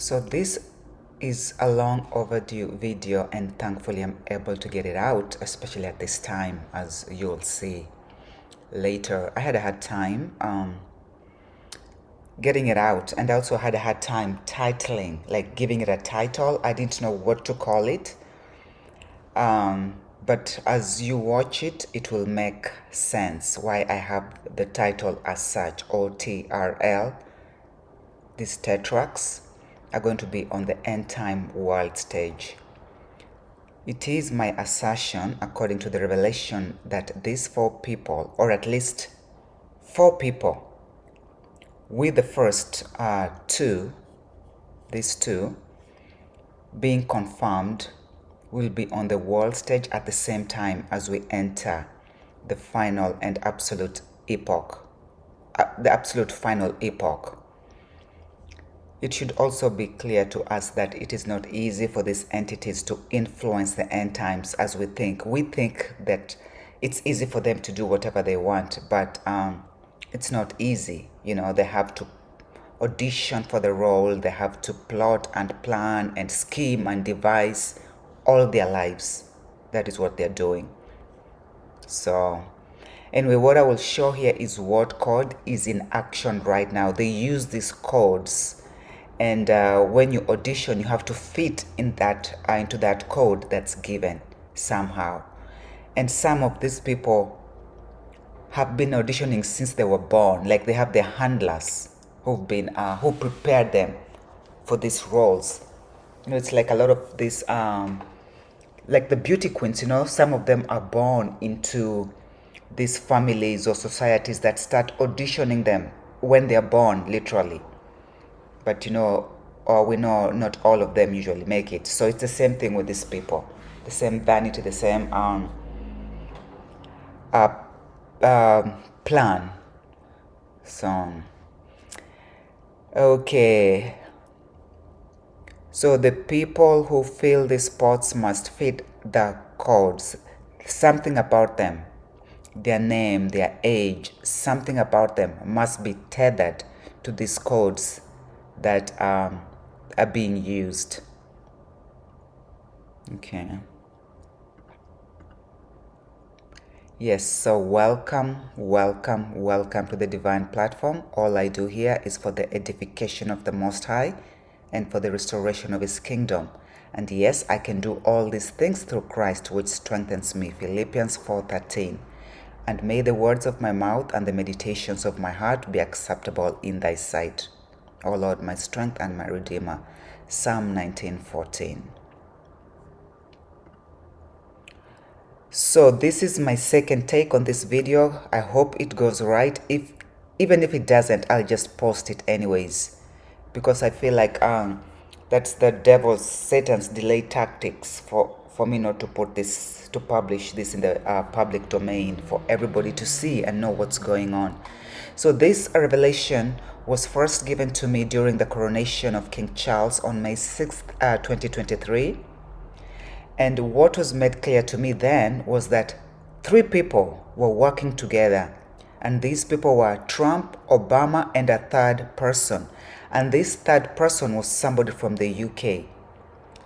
So this is a long overdue video, and thankfully I'm able to get it out, especially at this time, as you'll see later. I had a hard time getting it out, and I also had a hard time titling, like giving it a title. I didn't know what to call it. But as you watch it, it will make sense why I have the title as such. OTRL. These tetrachs are going to be on the end time world stage. It is my assertion, according to the revelation, that these four people, or at least four people, with the first these two, being confirmed, will be on the world stage at the same time as we enter the final and absolute epoch, the absolute final epoch. It should also be clear to us that it is not easy for these entities to influence the end times as we think. We think that it's easy for them to do whatever they want, but it's not easy. You know, they have to audition for the role, they have to plot and plan and scheme and devise all their lives. That is what they're doing. So anyway, what I will show here is what code is in action right now. They use these codes, and when you audition, you have to fit in that into that code that's given somehow. And some of these people have been auditioning since they were born. Like, they have their handlers who've been who prepared them for these roles. You know, it's like a lot of these like the beauty queens, you know, some of them are born into these families or societies that start auditioning them when they're born, literally. But you know, or we know not all of them usually make it. So it's the same thing with these people, the same vanity, the same plan. So okay, so the people who fill these spots must fit the codes. Something about them, their name, their age, something about them must be tethered to these codes that are being used. Okay. Yes, so welcome to the divine platform. All I do here is for the edification of the Most High and for the restoration of His kingdom. And yes, I can do all these things through Christ, which strengthens me. Philippians 4:13. And may the words of my mouth and the meditations of my heart be acceptable in thy sight, O Lord, my strength and my redeemer. Psalm 19:14. So this is my second take on this video. I hope it goes right. Even if it doesn't, I'll just post it anyways, because I feel like that's the devil's, Satan's delay tactics for me not to publish this in the public domain for everybody to see and know what's going on. So this revelation was first given to me during the coronation of King Charles on May 6th, 2023. And what was made clear to me then was that three people were working together. And these people were Trump, Obama, and a third person. And this third person was somebody from the UK.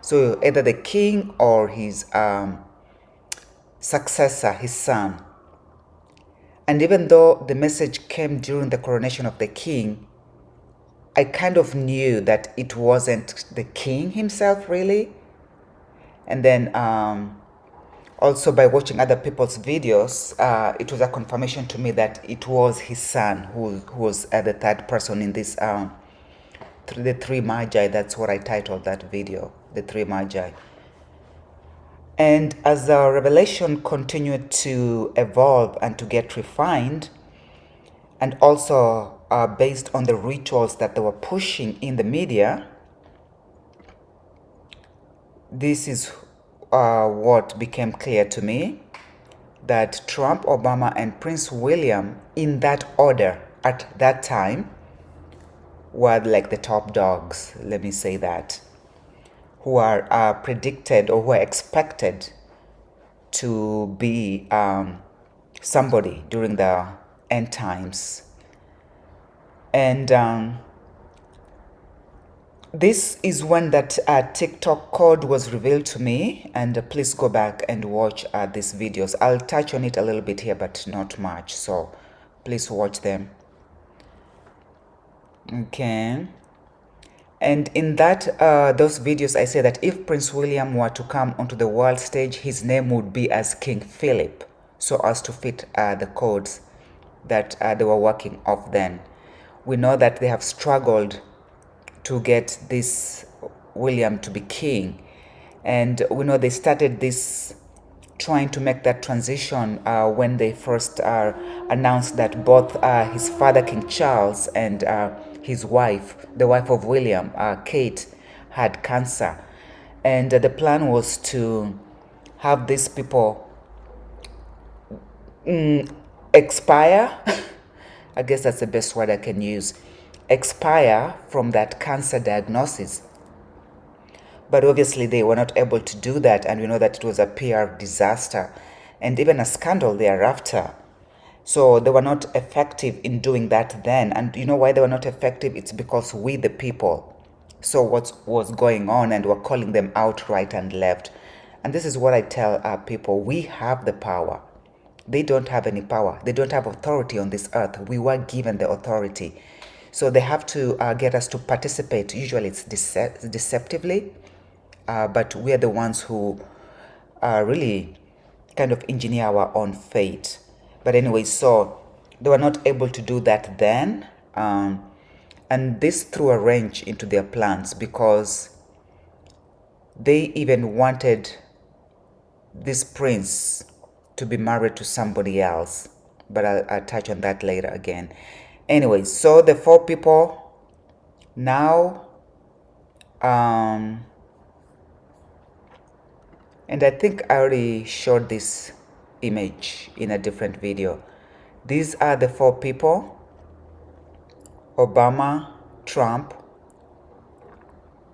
So either the king or his successor, his son. And even though the message came during the coronation of the king, I kind of knew that it wasn't the king himself, really. And then also by watching other people's videos, it was a confirmation to me that it was his son who was the third person in this, the three magi. That's what I titled that video, the three magi. And as the revelation continued to evolve and to get refined, and also based on the rituals that they were pushing in the media, this is what became clear to me, that Trump, Obama, and Prince William, in that order at that time, were like the top dogs, let me say that, who are predicted or who are expected to be somebody during the end times. And This is when that TikTok code was revealed to me, and please go back and watch these videos. I'll touch on it a little bit here, but not much, so please watch them. Okay. And in that those videos, I say that if Prince William were to come onto the world stage, his name would be as King Philip, so as to fit the codes that they were working off then. We know that they have struggled to get this William to be king, and we know they started this trying to make that transition when they first announced that both his father King Charles and his wife, the wife of William, Kate, had cancer, and the plan was to have these people expire. I guess that's the best word I can use. Expire from that cancer diagnosis. But obviously, they were not able to do that, and we know that it was a PR disaster and even a scandal thereafter. So they were not effective in doing that then. And you know why they were not effective? It's because we, the people, saw what was going on and were calling them out right and left. And this is what I tell our people: we have the power. They don't have any power. They don't have authority on this earth. We were given the authority. So they have to get us to participate. Usually it's deceptively, but we are the ones who really kind of engineer our own fate. But anyway, so they were not able to do that then. And this threw a wrench into their plans, because they even wanted this prince to be married to somebody else. But I'll touch on that later again. Anyway, so the four people now, and I think I already showed this image in a different video. These are the four people: Obama, Trump,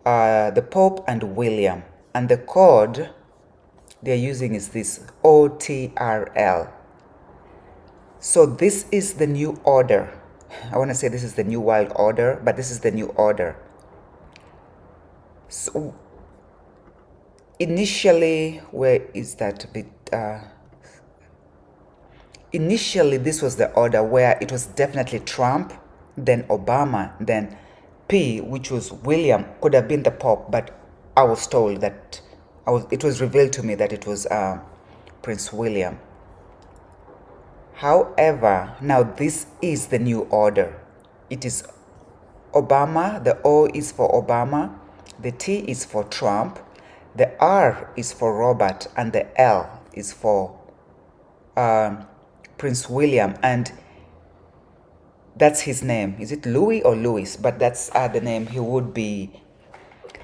the Pope, and William. And the code they're using is this OTRL. So this is the new order. I want to say this is the new world order, but this is the new order. So initially, where is that bit? Initially, this was the order where it was definitely Trump, then Obama, then P, which was William, could have been the Pope, but I was told that it was revealed to me that it was Prince William. However, now this is the new order. It is Obama, the O is for Obama, the T is for Trump, the R is for Robert, and the L is for Prince William. And that's his name. Is it Louis or Louis? But that's the name he would be.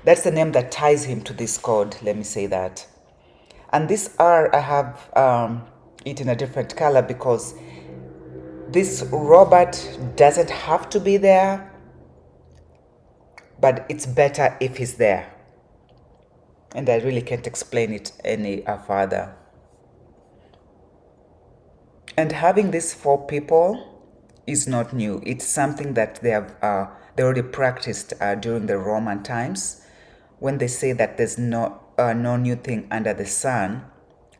That's the name that ties him to this code. Let me say that. And this R, I have it in a different color because this Robert doesn't have to be there, but it's better if he's there. And I really can't explain it any further. And having these four people is not new. It's something that they already practiced during the Roman times, when they say that there's no new thing under the sun.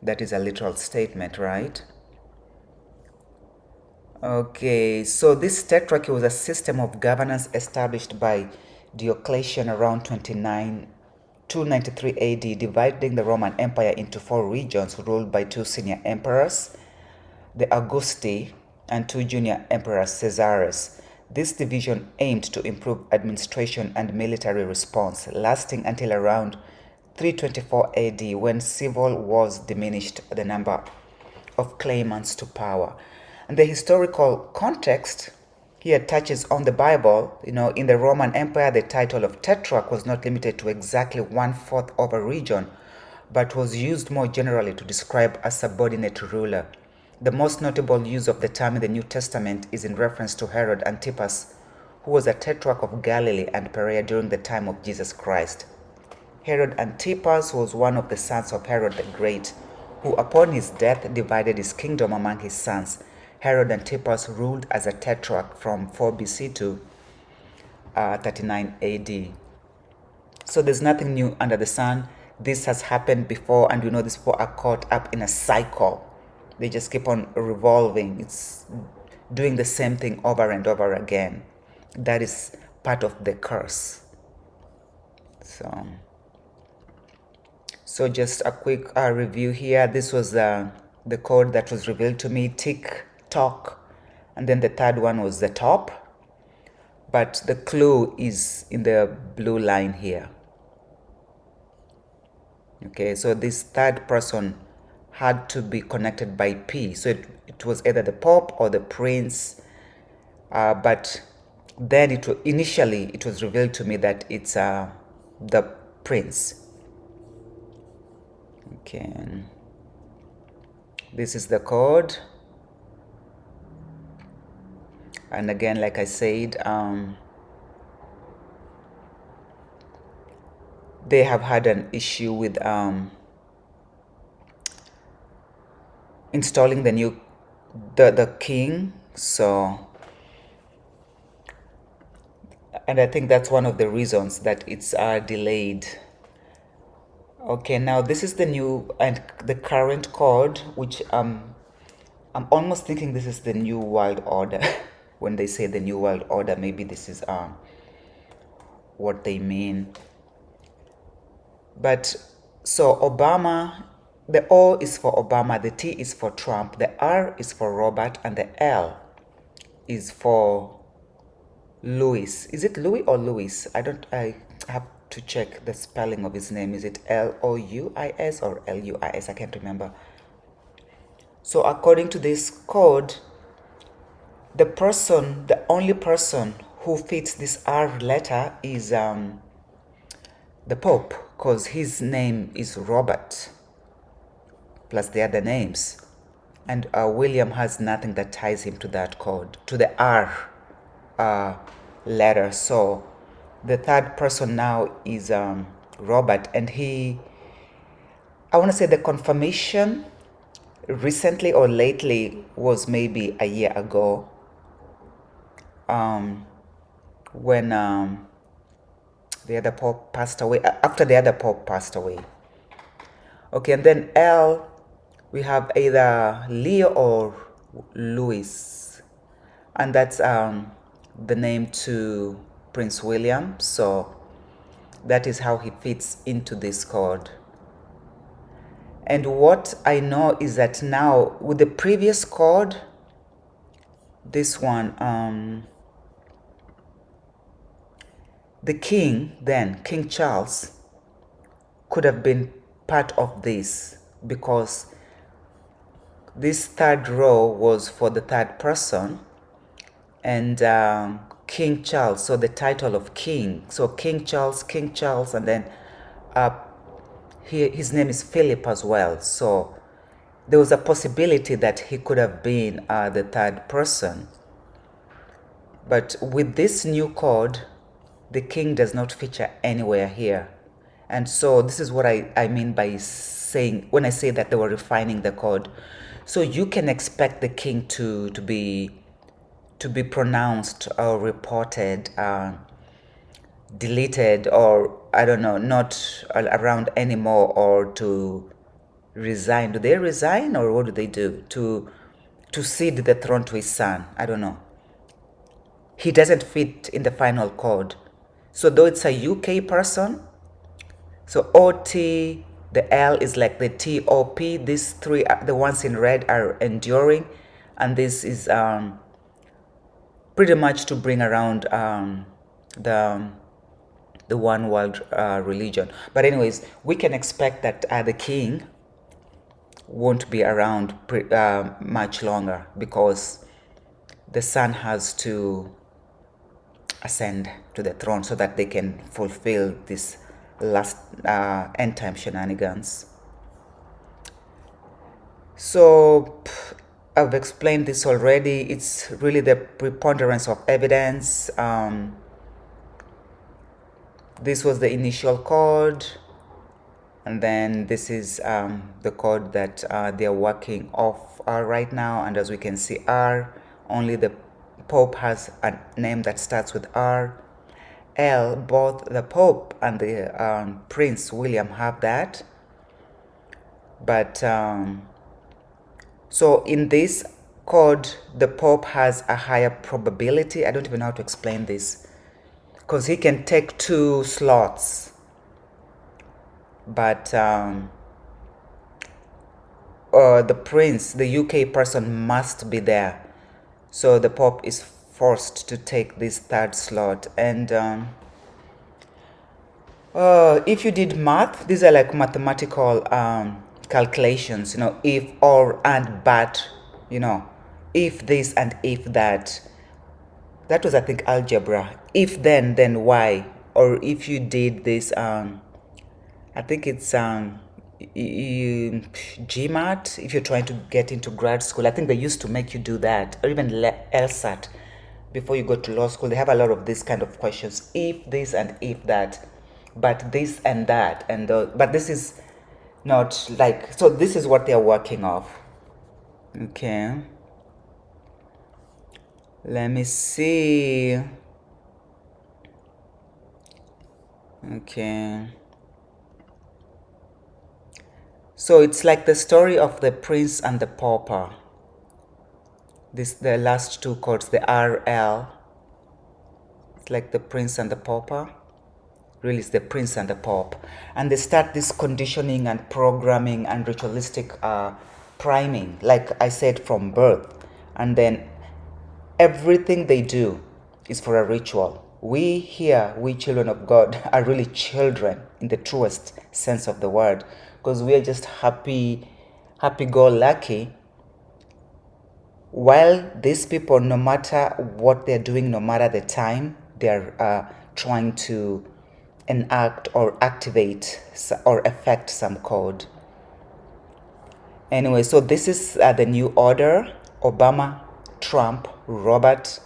That is a literal statement, right? Okay, so this tetrachy was a system of governance established by Diocletian around 293 AD, dividing the Roman Empire into four regions ruled by two senior emperors, the Augusti, and two junior emperors, Caesares. This division aimed to improve administration and military response, lasting until around 324 AD, when civil wars diminished the number of claimants to power. And the historical context here touches on the Bible. You know, in the Roman Empire, the title of Tetrarch was not limited to exactly 1/4 of a region, but was used more generally to describe a subordinate ruler. The most notable use of the term in the New Testament is in reference to Herod Antipas, who was a tetrarch of Galilee and Perea during the time of Jesus Christ. Herod Antipas was one of the sons of Herod the Great, who upon his death divided his kingdom among his sons. Herod Antipas ruled as a tetrarch from 4 BC to 39 AD. So there's nothing new under the sun. This has happened before, and these four are caught up in a cycle. They just keep on revolving. It's doing the same thing over and over again. That is part of the curse. So just a quick review here. This was the code that was revealed to me, tick, tock, and then the third one was the top. But the clue is in the blue line here. Okay, so this third person had to be connected by P. So it was either the Pope or the Prince. But then initially it was revealed to me that it's the Prince. Okay, this is the code. And again, like I said, they have had an issue with installing the king. So, and I think that's one of the reasons that it's delayed. Okay, now this is the new and the current code, which I'm almost thinking this is the new world order. When they say the new world order, maybe this is what they mean. But so Obama, the O is for Obama, the T is for Trump, the R is for Robert, and the L is for Louis. Is it Louis or Louis? I have to check the spelling of his name. Is it Louis or Luis? I can't remember. So according to this code, the only person who fits this R letter is the Pope, because his name is Robert, plus the other names. And William has nothing that ties him to that code, to the R letter. So the third person now is Robert, and I want to say the confirmation recently or lately was maybe a year ago, when the other Pope passed away, after the other Pope passed away. Okay, and then L, we have either Leo or Louis, and that's the name to Prince William. So that is how he fits into this code. And what I know is that now with the previous code, this one, the king, then King Charles, could have been part of this, because this third row was for the third person, and King Charles, so the title of king, so King Charles, and then his name is Philip as well. So there was a possibility that he could have been the third person. But with this new code, the king does not feature anywhere here. And so this is what I mean by saying, when I say that they were refining the code. So you can expect the king to be pronounced or reported deleted, or I don't know, not around anymore, or to resign. Do they resign, or what do they do? To cede the throne to his son. I don't know. He doesn't fit in the final code. So though it's a UK person, so OT, the L is like the TOP. These three, the ones in red, are enduring, and this is pretty much to bring around the one world religion. But anyways, we can expect that the king won't be around much longer, because the son has to ascend to the throne so that they can fulfill this last end time shenanigans. So I've explained this already. It's really the preponderance of evidence. This was the initial code, and then this is the code that they are working off right now. And as we can see, R, only the Pope has a name that starts with R, OTRL, both the Pope and the Prince William have that. But so in this code, the Pope has a higher probability. I don't even know how to explain this, because he can take 2 slots. But the Prince, the UK person, must be there. So the Pope is forced to take this 3rd slot. And if you did math, these are like mathematical calculations, you know, if, or, and, but, you know, if this and if that. That was, I think, algebra. If then why? Or if you did this, I think it's GMAT, if you're trying to get into grad school. I think they used to make you do that, or even LSAT before you go to law school. They have a lot of these kind of questions. If this and if that, but this and that, and but this is not like, so this is what they're working off. Okay. Let me see. Okay. So it's like the story of the prince and the pauper. The last 2 chords, the RL. It's like the prince and the pauper. Really, it's the prince and the pope. And they start this conditioning and programming and ritualistic priming, like I said, from birth. And then everything they do is for a ritual. We here, we children of God, are really children in the truest sense of the word, because we are just happy-go-lucky, while these people, no matter what they're doing, no matter the time, they're trying to enact or activate or affect some code. Anyway, so this is the new order: Obama, Trump, Robert,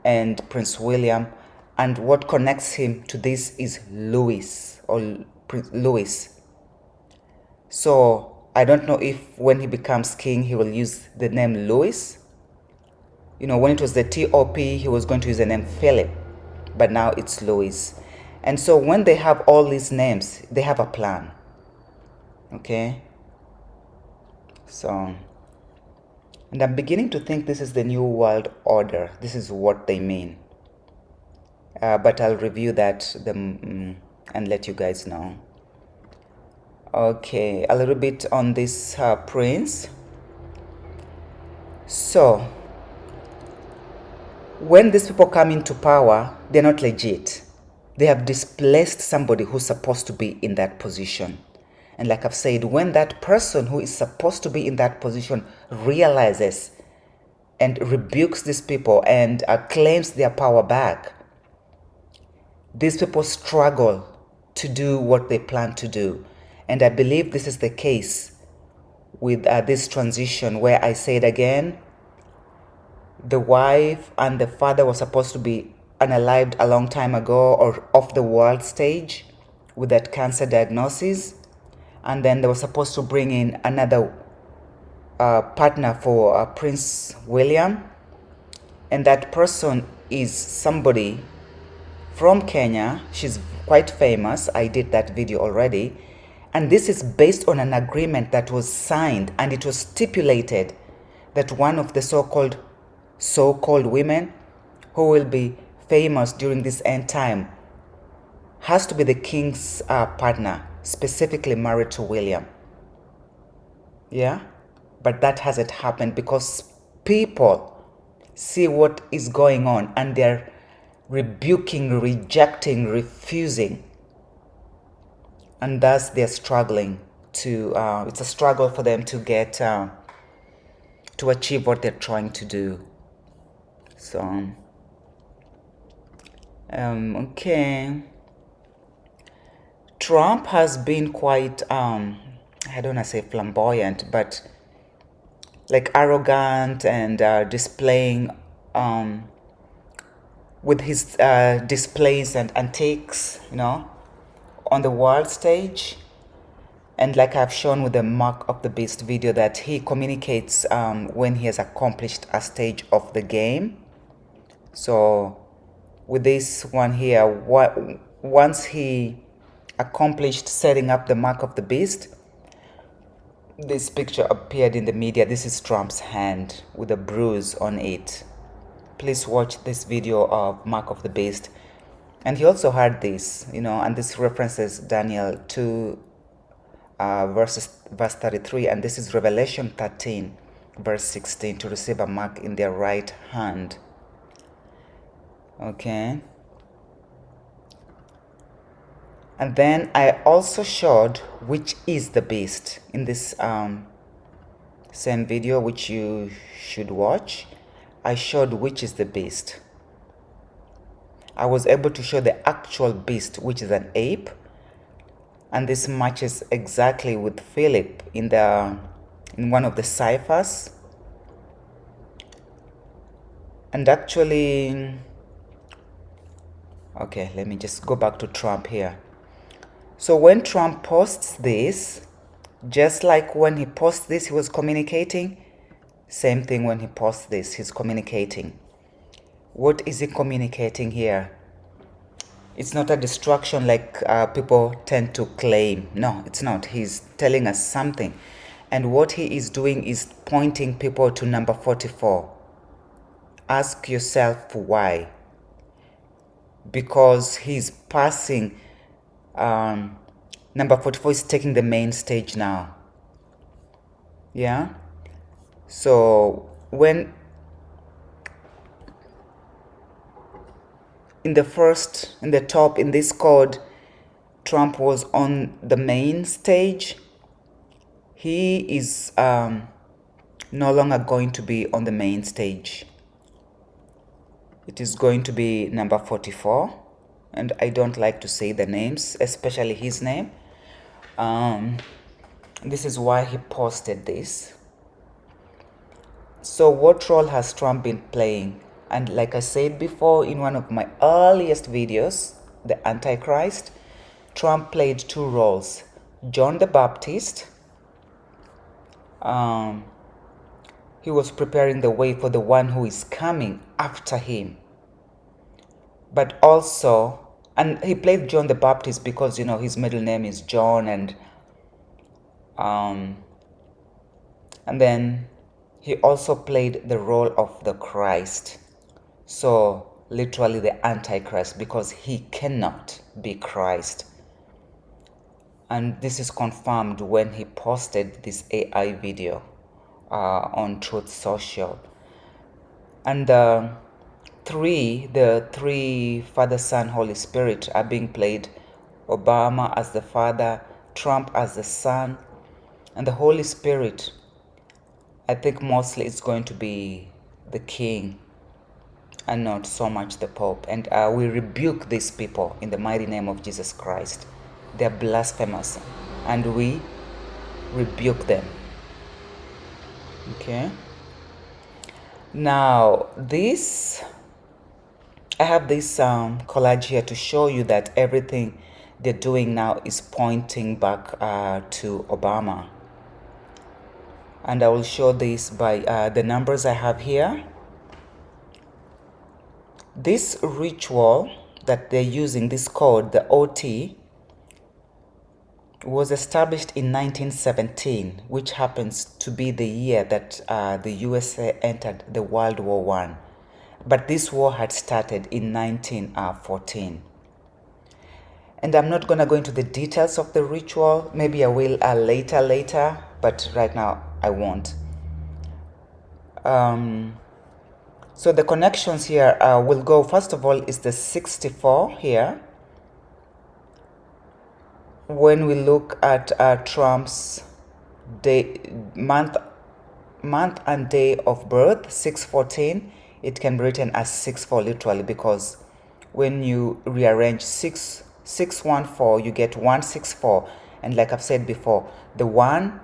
and Prince William. And what connects him to this is Louis, or Prince Louis. So I don't know if when he becomes king, he will use the name Louis. You know, when it was the TOP, he was going to use the name Philip, but now it's Louis. And so when they have all these names, they have a plan. Okay? So, and I'm beginning to think this is the new world order. This is what they mean. But I'll review that and let you guys know. Okay, a little bit on this prince. So, when these people come into power, they're not legit. They have displaced somebody who's supposed to be in that position. And like I've said, when that person who is supposed to be in that position realizes and rebukes these people and claims their power back, these people struggle to do what they plan to do. And I believe this is the case with this transition, where I said again, the wife and the father were supposed to be unalived a long time ago, or off the world stage with that cancer diagnosis. And then they were supposed to bring in another partner for Prince William. And that person is somebody from Kenya. She's quite famous. I did that video already. And this is based on an agreement that was signed, and it was stipulated that one of the so-called women who will be famous during this end time has to be the king's partner, specifically married to William. Yeah? But that hasn't happened because people see what is going on and they're rebuking, rejecting, refusing. And thus they're struggling to, it's a struggle for them to get, to achieve what they're trying to do. So, okay. Trump has been quite, I don't want to say flamboyant, but like arrogant and displaying, with his displays and antiques, you know, on the world stage. And like I've shown with the Mark of the Beast video, that he communicates when he has accomplished a stage of the game. So with this one here. Once he accomplished setting up the mark of the beast, this picture appeared in the media. This is Trump's hand with a bruise on it. Please watch this video of mark of the beast. And he also had this, and this references Daniel 2 verse 33, and this is Revelation 13 verse 16, to receive a mark in their right hand. Okay. And then I also showed which is the beast in this same video, which you should watch. I showed which is the beast. I was able to show the actual beast, which is an ape, and this matches exactly with Philip in one of the ciphers. And actually, okay, let me just go back to Trump here. So when Trump posts this, just like when he posts this, he was communicating. Same thing when he posts this, he's communicating. What is he communicating here? It's not a distraction like people tend to claim. No, it's not. He's telling us something. And what he is doing is pointing people to number 44. Ask yourself why. Because he's passing, number 44 is taking the main stage now. Yeah? So when in the top in this code, Trump was on the main stage, he is no longer going to be on the main stage. It is going to be number 44, and I don't like to say the names, especially his name. This is why he posted this. So what role has Trump been playing? And like I said before in one of my earliest videos, the Antichrist, Trump played two roles. John the Baptist, he was preparing the way for the one who is coming after him. But also, and he played John the Baptist because, his middle name is John, and then he also played the role of the Christ. So literally the Antichrist, because he cannot be Christ. And this is confirmed when he posted this AI video on Truth Social. And the three Father, Son, Holy Spirit are being played. Obama as the Father, Trump as the Son, and the Holy Spirit, I think mostly it's going to be the King and not so much the Pope. And we rebuke these people in the mighty name of Jesus Christ. They're blasphemous, and we rebuke them. Okay. Now I have this collage here to show you that everything they're doing now is pointing back to Obama. And I will show this by the numbers I have here. This ritual that they're using, this code, the OT, was established in 1917, which happens to be the year that the USA entered the World War I. But this war had started in 1914. And I'm not going to go into the details of the ritual. Maybe I will later, but right now I won't. So the connections here will go, first of all, is the 64 here. When we look at Trump's month and day of birth, 6/14, it can be written as 6/4 literally, because when you rearrange 6/14, you get 1/64. And like I've said before, the 1,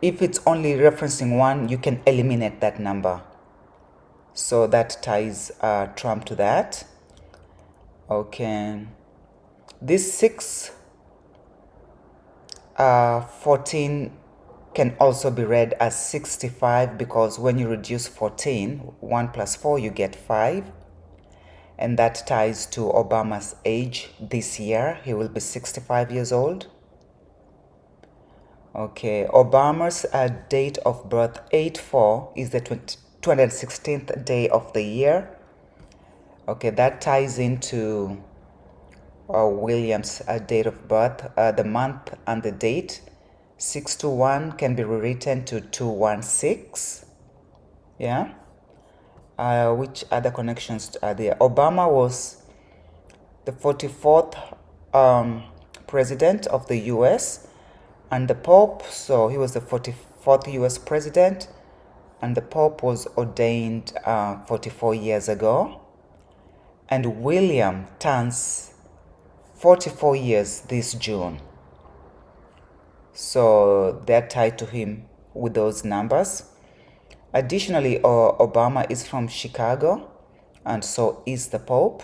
if it's only referencing 1, you can eliminate that number. So that ties Trump to that. Okay. This 6/14 can also be read as 65, because when you reduce 14, 1 plus 4, you get 5. and that ties to Obama's age this year. He will be 65 years old. Okay, Obama's date of birth, 8/4, is the 216th day of the year. Okay, that ties into William's date of birth, the month and the date. 621 can be rewritten to 216. Yeah. Which other connections are there? Obama was the 44th president of the US, and the Pope, so he was the 44th US president, and the Pope was ordained 44 years ago. And William turns 44 years this June. So they're tied to him with those numbers. Additionally, Obama is from Chicago, and so is the Pope.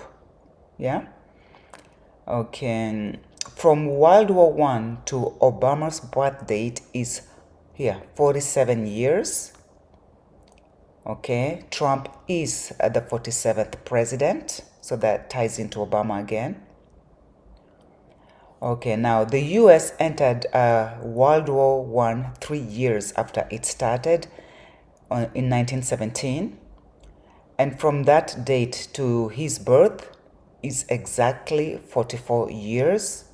Yeah. Okay. From World War I to Obama's birth date is here, 47 years. Okay. Trump is the 47th president, so that ties into Obama again. Okay, now the US entered World War I 3 years after it started in 1917. And from that date to his birth is exactly 44 years.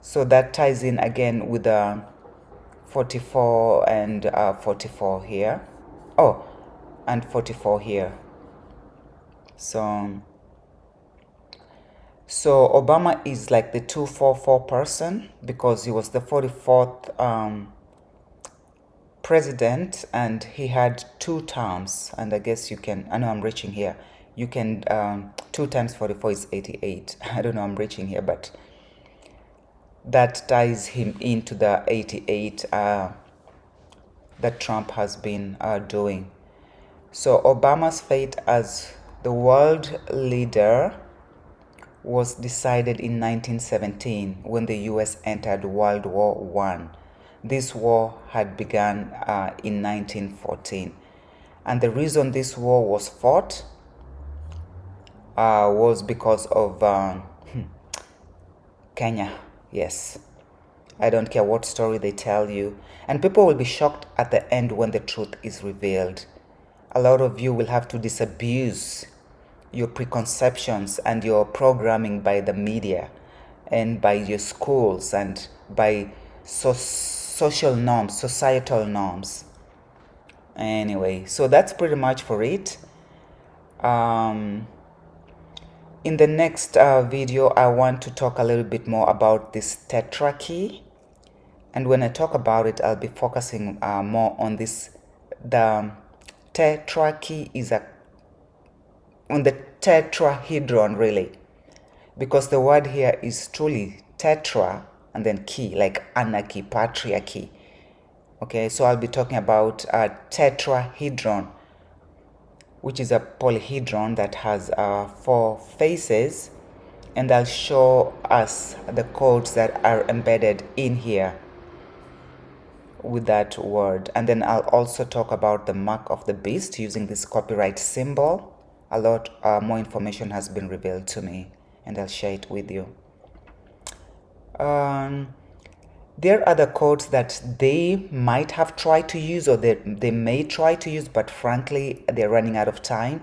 So that ties in again with 44 and 44 here. Oh, and 44 here. So Obama is like the 244 person because he was the 44th president, and he had 2 terms. And I guess you can, I know I'm reaching here. You can, 2 times 44 is 88. I don't know, I'm reaching here, but that ties him into the 88 that Trump has been doing. So Obama's fate as the world leader was decided in 1917 when the US entered World War I. This war had begun in 1914. And the reason this war was fought was because of Kenya. Yes. I don't care what story they tell you. And people will be shocked at the end when the truth is revealed. A lot of you will have to disabuse your preconceptions and your programming by the media and by your schools and by social norms, societal norms. Anyway, so that's pretty much for it. In the next video, I want to talk a little bit more about this tetrachy. And when I talk about it, I'll be focusing more on this. The tetrachy is on the tetrahedron, really, because the word here is truly tetra and then key, like anarchy, patriarchy. Okay, so I'll be talking about a tetrahedron, which is a polyhedron that has 4 faces, and I'll show us the codes that are embedded in here with that word. And then I'll also talk about the mark of the beast using this copyright symbol. A lot more information has been revealed to me, and I'll share it with you. There are other codes that they might have tried to use, or they may try to use, but frankly, they're running out of time.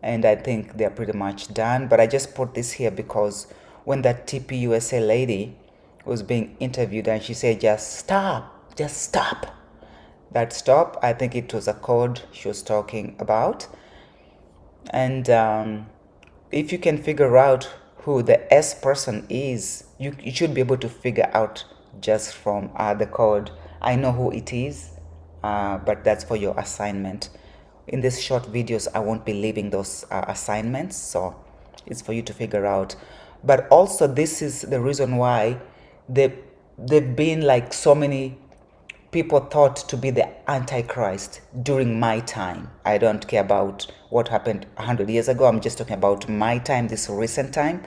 And I think they're pretty much done. But I just put this here because when that TPUSA lady was being interviewed and she said, just stop. That stop, I think it was a code she was talking about. And if you can figure out who the S person is, you should be able to figure out just from the code. I know who it is, but that's for your assignment. In these short videos, I won't be leaving those assignments, so it's for you to figure out. But also, this is the reason why they've been like so many people thought to be the Antichrist during my time. I don't care about what happened 100 years ago. I'm just talking about my time, this recent time.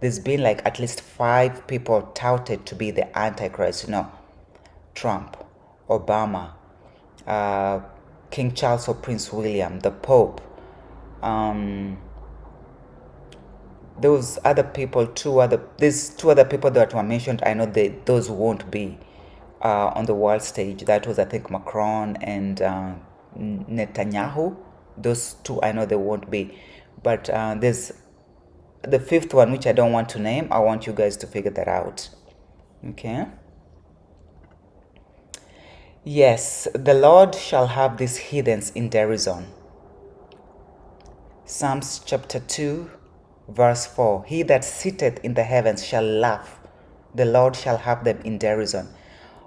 There's been like at least 5 people touted to be the Antichrist. You know, Trump, Obama, King Charles or Prince William, the Pope, Those other people, these two other people that were mentioned, I know those won't be on the world stage. That was, I think, Macron and Netanyahu. Those two, I know they won't be. But there's the fifth one, which I don't want to name. I want you guys to figure that out. Okay. Yes, the Lord shall have these heathens in derision. Psalms chapter 2, verse 4. He that sitteth in the heavens shall laugh. The Lord shall have them in derision.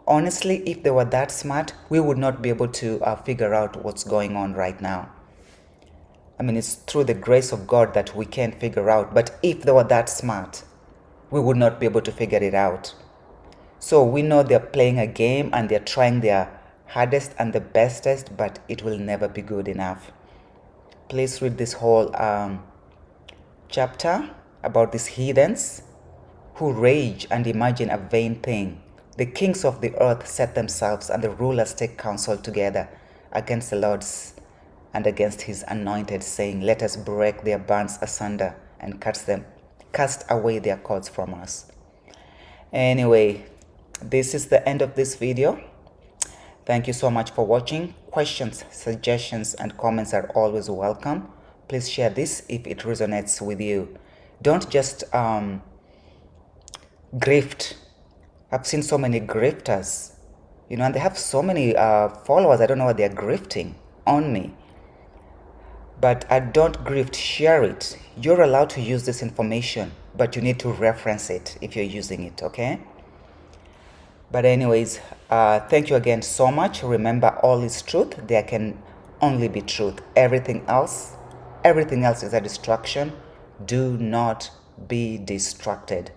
Honestly, if they were that smart, we would not be able to figure out what's going on right now. I mean, it's through the grace of God that we can figure out. But if they were that smart, we would not be able to figure it out. So we know they're playing a game and they're trying their hardest and the bestest, but it will never be good enough. Please read this whole chapter about these heathens who rage and imagine a vain thing. The kings of the earth set themselves, and the rulers take counsel together against the Lord and against his anointed, saying, let us break their bands asunder and cast away their cords from us. Anyway, this is the end of this video. Thank you so much for watching. Questions, suggestions, and comments are always welcome. Please share this if it resonates with you. Don't just grift. I've seen so many grifters, and they have so many followers. I don't know what they're grifting on me. But I don't grift, share it. You're allowed to use this information, but you need to reference it if you're using it, okay? But anyways, thank you again so much. Remember, all is truth. There can only be truth. Everything else is a distraction. Do not be distracted.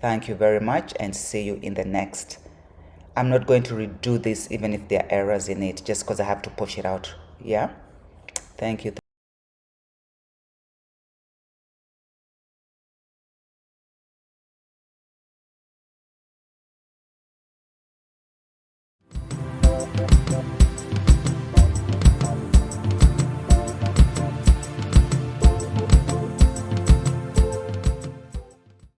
Thank you very much, and see you in the next. I'm not going to redo this even if there are errors in it, just because I have to push it out. Yeah? Thank you.